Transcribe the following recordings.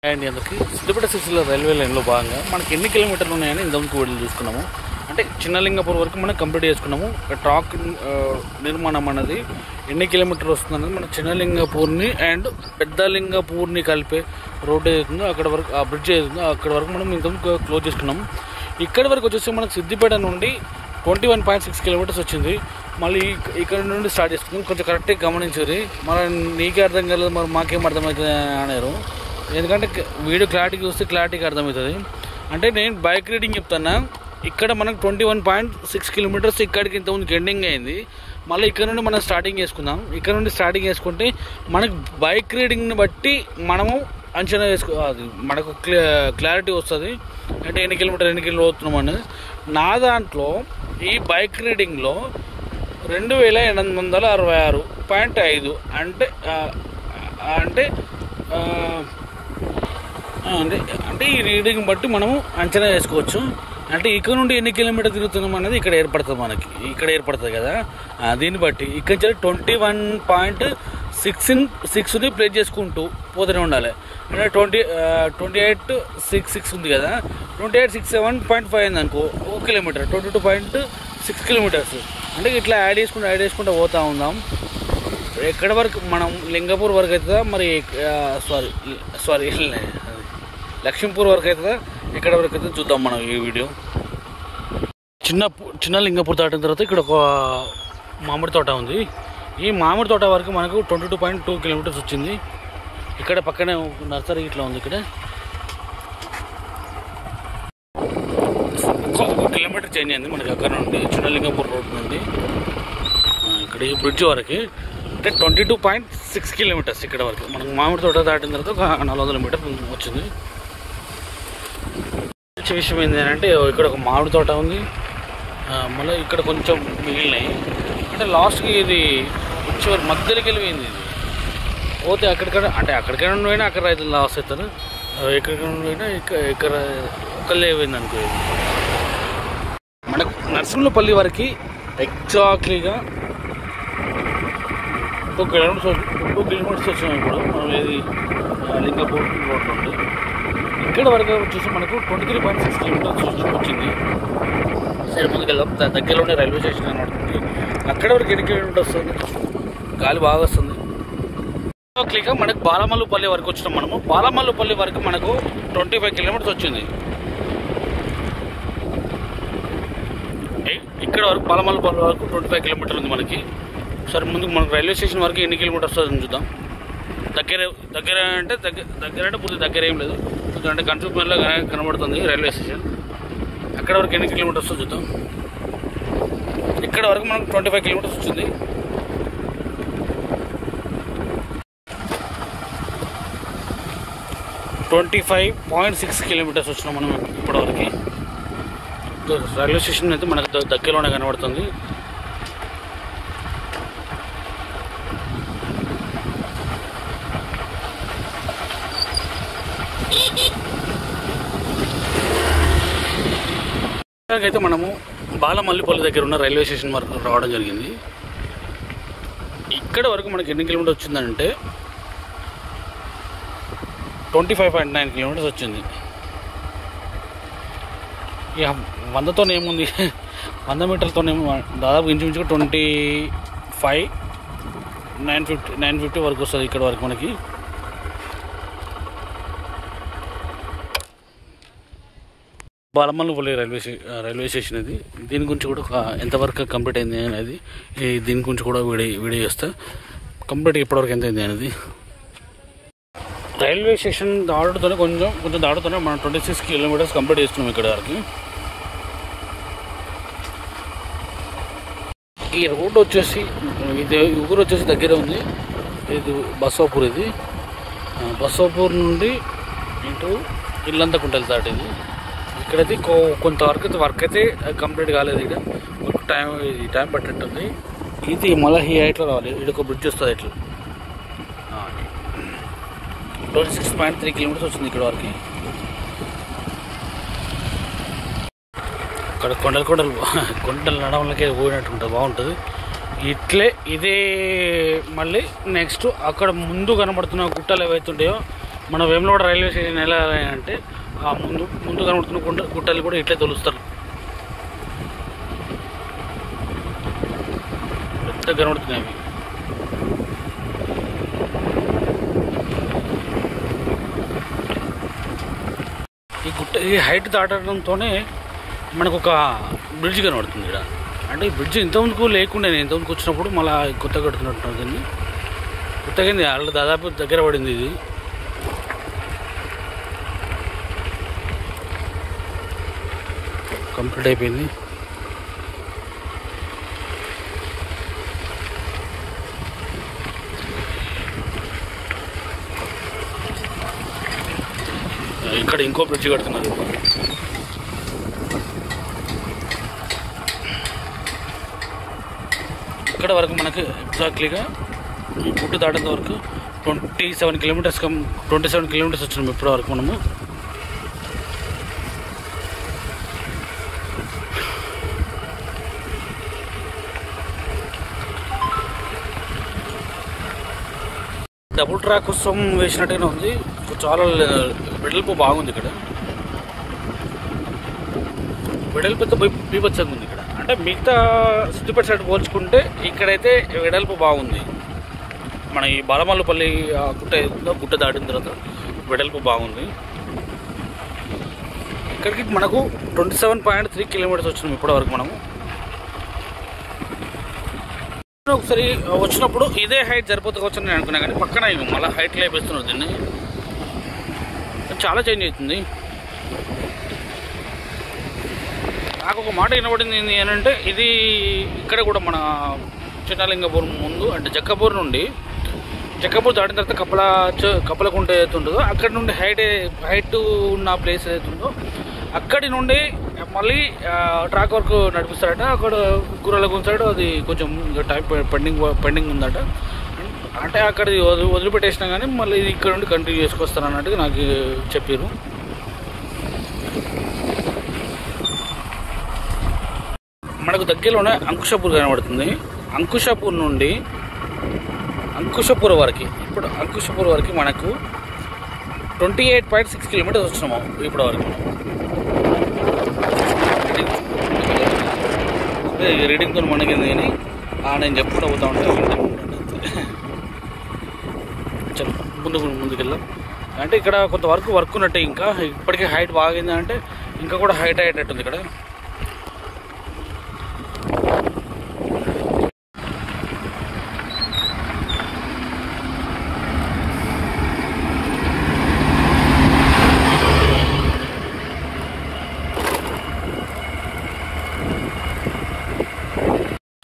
And అందరికి Siddipet Sircilla railway లైన్లో భాగంగా మనకి ఎన్ని కిలోమీటర్లు ఉన్నాయని ఇంతకు వెళ్ళి చూసుకున్నాము. అంటే చిన్నలింగపూర్ వరకు మనం కంప్లీట్ చేసుకున్నాము. ట్రాక్ నిర్మాణం అనేది ఎన్ని కిలోమీటర్లు వస్తుందనేది మన చిన్నలింగపూర్ని అండ్ పెద్దలింగపూర్ని కలిపే రోడ్డు ఏదైతుందో అక్కడ వరకు, ఆ బ్రిడ్జ్ ఏదైతుందో అక్కడ వరకు మనం ఇంతకు క్లోజ్ చేసుకున్నాము. ఇక్కడి వరకు వచ్చేసి మనకు సిద్దిపేట నుండి 21.6 కిలోమీటర్స్ వచ్చింది. మళ్ళీ ఇక్కడ నుండి స్టార్ట్ చేసుకున్నాం. కొంచెం కరెక్ట్గా గమనించారు. మన నీకే అర్థం కాలేదు, మరి మాకేం అర్థమవుతుంది అన్నారు. ఎందుకంటే వీడియో క్లారిటీకి చూస్తే క్లారిటీగా అర్థమవుతుంది. అంటే నేను బైక్ రీడింగ్ చెప్తాను. ఇక్కడ మనకు 21.6 కిలోమీటర్స్ ఇక్కడికి ఇంతకుముందుకు ఎండింగ్ అయింది. మళ్ళీ ఇక్కడ నుండి మనం స్టార్టింగ్ చేసుకుందాం. ఇక్కడ నుండి స్టార్టింగ్ చేసుకుంటే మనకు బైక్ రీడింగ్ని బట్టి మనము అంచనా అది మనకు క్లారిటీ వస్తుంది. అంటే ఎన్ని కిలోమీటర్లు అవుతున్నాం అనేది. నా దాంట్లో ఈ బైక్ రీడింగ్లో 2866.5 అంటే అంటే ఈ రీడింగ్ బట్టి మనము అంచనా వేసుకోవచ్చు. అంటే ఇక్కడ నుండి ఎన్ని కిలోమీటర్ తిరుగుతున్నాం అనేది ఇక్కడ ఏర్పడుతుంది కదా. దీన్ని బట్టి ఇక్కడ నుంచి 21.6ని ప్లేస్ చేసుకుంటూ పోతూనే ఉండాలి. అంటే 28.66 ఉంది కదా, 28.67.5 అయింది అనుకో 1 కిలోమీటర్, 22.6 కిలోమీటర్స్. అంటే ఇట్లా యాడ్ చేసుకుంటూ పోతూ ఉందాం. ఎక్కడి వరకు మనం లింగపూర్ వరకు అవుతుందా, మరి సారీ లక్ష్మీపూర్ వరకు అవుతుందా, ఎక్కడ వరకు అవుతుందో చూద్దాం మనం ఈ వీడియో. చిన్న లింగపూర్ దాటిన తర్వాత ఇక్కడ ఒక మామిడి తోట ఉంది. ఈ మామిడి తోట వరకు మనకు 22.2 కిలోమీటర్స్ వచ్చింది. ఇక్కడ పక్కనే నర్సరీ ఇట్లా ఉంది. ఇక్కడ 1 కిలోమీటర్ చేంజ్ అయింది మనకి అక్కడ నుండి, చిన్నలింగపూర్ రోడ్ నుండి ఇక్కడ ఈ బ్రిడ్జ్ వరకు. అంటే 22.6 కిలోమీటర్స్ ఇక్కడ వరకు. మనకు మామిడి తోట దాటిన తర్వాత ఒక 400 మీటర్లు వచ్చింది. విషయం ఏంటంటే ఇక్కడ ఒక మామిడి తోట ఉంది. మళ్ళీ ఇక్కడ కొంచెం మిగిలినాయి. అంటే లాస్ట్కి ఇది చివరి మధ్యలోకి వెళ్ళిపోయింది. ఇది పోతే అక్కడికైనా పోయినా అక్కడ రైతులు లాస్ అవుతారు. ఎక్కడికైనా పోయినా ఇక్కడ ఒక్కళ్ళే అయిపోయింది అనుకో. మనకు నర్సింహులపల్లి వరకు ఎగ్జాక్ట్లీగా 2 కిలోమీటర్స్ వచ్చినాయి. ఇప్పుడు మనం ఏది లింగపూర్ రోడ్ నుండి ఇక్కడ వరకు వచ్చేసి మనకు 23.6 కిలోమీటర్స్ వచ్చింది. సరే ముందుకు వెళ్దాం. దగ్గరలోనే రైల్వే స్టేషన్ కనబడుతుంది. అక్కడ వరకు ఎన్ని కిలోమీటర్స్ వస్తుంది, గాలి బాగా వస్తుంది. క్లిక్గా మనకు బాలమల్లుపల్లి వరకు వచ్చినాం. మనము బాలమల్లుపల్లి వరకు మనకు 25 కిలోమీటర్స్ వచ్చింది. ఇక్కడ వరకు బాలమల్లుపల్లి వరకు 25 కిలోమీటర్లు ఉంది మనకి. సరే ముందుకు మనకు రైల్వే స్టేషన్ వరకు ఎన్ని కిలోమీటర్స్ వస్తుందని చూద్దాం. దగ్గర అంటే పూర్తి దగ్గర ఏం లేదు, ఎందుకంటే కన్ఫ్యూజన్లో కనబడుతుంది రైల్వే స్టేషన్. అక్కడ వరకు ఎన్ని కిలోమీటర్స్ చూద్దాం. ఇక్కడ వరకు మనకు 25 కిలోమీటర్స్ వచ్చింది. $25.6 కిలోమీటర్స్ వచ్చినాం మనం ఇప్పటివరకు. రైల్వే స్టేషన్ అయితే మనకు దగ్గరలోనే కనబడుతుంది. అయితే మనము బాలమల్లిపల్లి దగ్గర ఉన్న రైల్వే స్టేషన్ వరకు రావడం జరిగింది. ఇక్కడ వరకు మనకి ఎన్ని కిలోమీటర్స్ వచ్చిందంటే 25.9 కిలోమీటర్స్ వచ్చింది. ఇక 100తోనేముంది, 100 మీటర్లతోనేమో దాదాపు ఇంచుమించుగా 25,950 వరకు వస్తుంది ఇక్కడ వరకు మనకి. బాలమల్లిపల్లి రైల్వే స్టేషన్ ఇది. దీని గురించి కూడా ఎంతవరకు కంప్లీట్ అయింది అనేది, దీని గురించి కూడా వీడియో చేస్తా. కంప్లీట్ ఇప్పటివరకు ఎంత అయింది అనేది. రైల్వే స్టేషన్ దాటుతోనే కొంచెం దాటుతూనే మనం 26 కిలోమీటర్స్ కంప్లీట్ చేస్తున్నాం ఇక్కడ వరకు. ఈ రోడ్డు వచ్చేసి ఇది ఊరు వచ్చేసి దగ్గర ఉంది. ఇది బస్సాపూర్. ఇది బస్సాపూర్ నుండి ఇటు ఇల్లంతకుంట వెళ్తాడు. ఇది ఇక్కడైతే కొంతవరకు వర్క్ అయితే కంప్లీట్ కాలేదు. ఇక్కడ టైం పట్టినట్టుంది. ఇది మళ్ళీ ఈ హైట్లో రావాలి. ఇక్కడ ఒక బ్రిడ్జ్ వస్తుంది. ఇట్లా 26.3 కిలోమీటర్స్ వచ్చింది ఇక్కడ వరకు. ఇక్కడ కొండలు నడవలకే పోయినట్టు ఉంటుంది, బాగుంటుంది. ఇదే మళ్ళీ నెక్స్ట్ అక్కడ ముందు కనబడుతున్న గుట్టలు ఏవైతుంటాయో మన వేములవాడ రైల్వే స్టేషన్ ఎలా అంటే ఆ ముందు కనబడుతున్న గుట్టలు కూడా ఇట్లే తొలుస్తారు. పెద్ద కనబడుతున్నాయి అవి. ఈ హైట్ దాటడంతోనే మనకు ఒక బ్రిడ్జ్ కనబడుతుంది ఇక్కడ. అంటే ఈ బ్రిడ్జ్ ఇంతకుముందుకు లేకుండా నేను ఇంతకుముందుకు వచ్చినప్పుడు మళ్ళీ కొత్తగా కడుతున్నట్టు దీన్ని కొత్తగా ఆల్రెడీ దాదాపు దగ్గర పడింది. ఇది కంప్లీట్ అయిపోయింది. ఇక్కడ ఇంకో బ్రిడ్జ్ కడుతున్నారు. ఇక్కడ వరకు మనకు ఎగ్జాక్ట్లీగా ఈ గుట్టు దాటేంత వరకు 27 కిలోమీటర్స్ వచ్చినాము ఇప్పటి వరకు మనము. డబుల్ ట్రాక్ కోసం వేసినట్టుగానే ఉంది. చాలా వెడల్పు బాగుంది ఇక్కడ. వెడల్పుతో బీభత్సంగా ఉంది ఇక్కడ. అంటే మిగతా సిద్దిపేట సైడ్ పోల్చుకుంటే ఇక్కడైతే వెడల్పు బాగుంది. మన ఈ బాలమల్లుపల్లి గుట్ట దాటిన తర్వాత వెడల్పు బాగుంది. ఇక్కడికి మనకు 27.3 కిలోమీటర్స్ వచ్చినాం ఇప్పటివరకు మనము. ఒకసారి వచ్చినప్పుడు ఇదే హైట్ సరిపోతుంది నేను అనుకున్నా, కానీ పక్కన మళ్ళీ హైట్ లేపేస్తున్నారు దీన్ని. చాలా చేంజ్ అవుతుంది. నాకు ఒక మాట వినబడింది ఏంటంటే ఇది ఇక్కడ కూడా మన చిన్నలింగపూర్ ముందు అంటే జక్కపూర్ దాటిన తర్వాత కప్పలకుంట ఏదైతే ఉంటుందో అక్కడి నుండి హైట్ ఉన్న ప్లేస్ ఏదైతే ఉందో అక్కడి నుండి మళ్ళీ ట్రాక్ వర్క్ నడిపిస్తారట. అక్కడ కూరలకు సైడ్ అది కొంచెం టైం పెండింగ్ ఉందట. అంటే అక్కడ వదిలిపెట్టేసినా కానీ మళ్ళీ ఇక్కడ నుండి కంటిన్యూ చేసుకొస్తాను అన్నట్టుగా నాకు చెప్పారు. మనకు దగ్గరలోనే అంకుషపూర్ కనబడుతుంది. అంకుషపూర్ వరకు మనకు 28.6 కిలోమీటర్స్ వచ్చినాము ఇప్పటి వరకు. రీడింగ్తో మనకింది కానీ నేను చెప్పుకుంటూ పోతా ఉంటే చలో ముందుకెళ్దాం. అంటే ఇక్కడ కొంతవరకు వర్క్ ఉన్నట్టే. ఇంకా ఇప్పటికీ హైట్ బాగింది అంటే ఇంకా కూడా హైట్ అయ్యేటట్టుంది ఇక్కడ.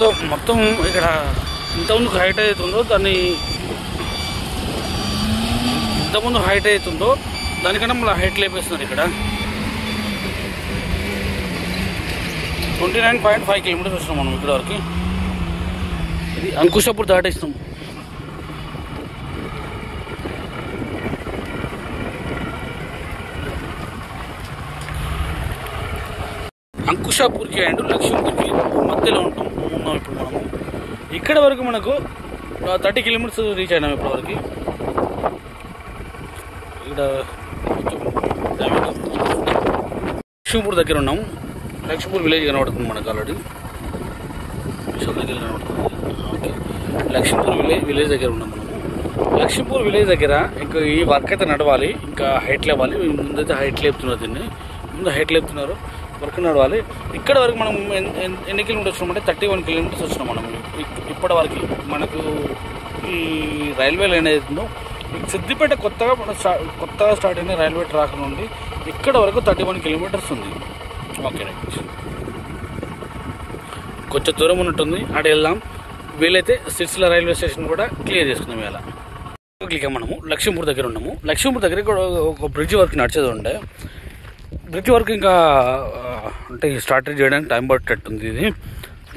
సో మొత్తం ఇక్కడ ఇంతకుముందు హైట్ అవుతుందో దానికన్నా మళ్ళీ హైట్ లేపేస్తున్నారు ఇక్కడ. 29.5 కిలోమీటర్స్ వస్తున్నాం మనం ఇక్కడ వరకు. ఇది అంకుషపూర్ దాటేస్తాం. అంకుషాపూర్కి అండ్ లక్ష్మీపూర్కి మధ్యలో ఉన్నాం ఇప్పుడు మనము. ఇక్కడ వరకు మనకు 30 కిలోమీటర్స్ రీచ్ అయినాం ఇప్పటివరకు. ఇక్కడ లక్ష్మీపూర్ దగ్గర ఉన్నాము. లక్ష్మీపూర్ విలేజ్ కనబడుతుంది మనకు ఆల్రెడీ. ఓకే, లక్ష్మీపూర్ విలేజ్ దగ్గర ఉన్నాం మనము. లక్ష్మీపూర్ విలేజ్ దగ్గర ఇంకా ఈ వర్క్ అయితే నడవాలి. ఇంకా హైట్ లేవాలి. ముందైతే హైట్ లేపుతున్నారు వర్క్ నడవాలి. ఇక్కడ వరకు మనం ఎన్ని కిలోమీటర్స్ వచ్చినామంటే 31 కిలోమీటర్స్ వచ్చినాం మనం ఇప్పటి వరకు. మనకు ఈ రైల్వే లైన్ ఏదైతుందో సిద్దిపేట కొత్తగా స్టార్ట్ అయిన రైల్వే ట్రాక్ నుండి ఇక్కడ వరకు 31 కిలోమీటర్స్ ఉంది. ఓకే రైట్, కొంచెం దూరం ఉన్నట్టుంది. అటు వెళ్దాం. వీలైతే సిరిసిల్ల రైల్వే స్టేషన్ కూడా క్లియర్ చేసుకుందాం. ఇలా మనము లక్ష్మీపూర్ దగ్గర ఉన్నాము. లక్ష్మీపూర్ దగ్గర కూడా ఒక బ్రిడ్జ్ వర్క్ నడిచేది ఉండే. బ్రిడ్జ్ వర్క్ ఇంకా అంటే స్టార్ట్ చేయడానికి టైం పట్టేట్టుంది ఇది.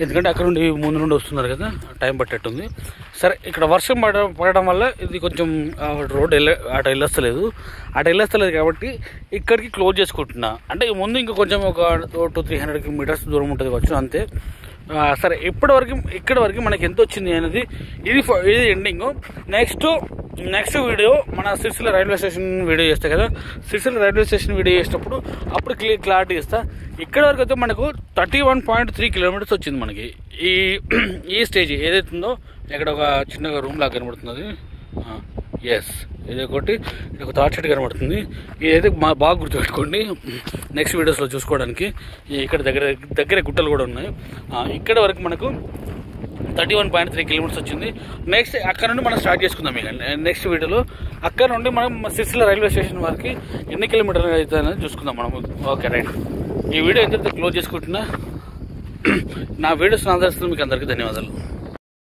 ఎందుకంటే అక్కడ నుండి ముందు నుండి వస్తున్నారు కదా, టైం పట్టేట్టుంది. సరే, ఇక్కడ వర్షం పడడం వల్ల ఇది కొంచెం రోడ్ అటు వెళ్ళొస్తలేదు కాబట్టి ఇక్కడికి క్లోజ్ చేసుకుంటున్నా. అంటే ముందు ఇంకా కొంచెం ఒక 200-300 మీటర్స్ దూరం ఉంటుంది కావచ్చు, అంతే. సరే, ఇక్కడ వరకు మనకి ఎంత వచ్చింది అనేది ఇది ఎండింగ్. నెక్స్ట్ నెక్స్ట్ వీడియో మన సిరిసిల్ల రైల్వే స్టేషన్ వీడియో చేస్తా కదా, సిరిసిల్ల రైల్వే స్టేషన్ వీడియో చేసినప్పుడు అప్పుడు క్లారిటీ ఇస్తా. ఇక్కడ వరకు అయితే మనకు 31.3 కిలోమీటర్స్ వచ్చింది మనకి. ఈ స్టేజ్ ఏదైతే ఉందో ఇక్కడ ఒక చిన్నగా రూమ్ లాగా కనబడుతుంది. ఎస్, ఇది ఒకటి, ఇది ఒక థాట్ షెడ్ కనబడుతుంది. ఇదైతే బాగా గుర్తుపెట్టుకోండి నెక్స్ట్ వీడియోస్లో చూసుకోవడానికి. ఇక్కడ దగ్గర గుట్టలు కూడా ఉన్నాయి. ఇక్కడ వరకు మనకు 31.3 కిలోమీటర్స్ వచ్చింది. నెక్స్ట్ అక్కడ నుండి మనం స్టార్ట్ చేసుకుందాం. ఇక నెక్స్ట్ వీడియోలో అక్కడ నుండి మనం సిరిసిల్ల రైల్వే స్టేషన్ వరకు ఎన్ని కిలోమీటర్లు అవుతుంది అనేది చూసుకుందాం మనం. ఓకే రైట్, ఈ వీడియో ఎంత క్లోజ్ చేసుకుంటున్నా. నా వీడియోస్ ఆదరిస్తున్న మీకు అందరికీ ధన్యవాదాలు.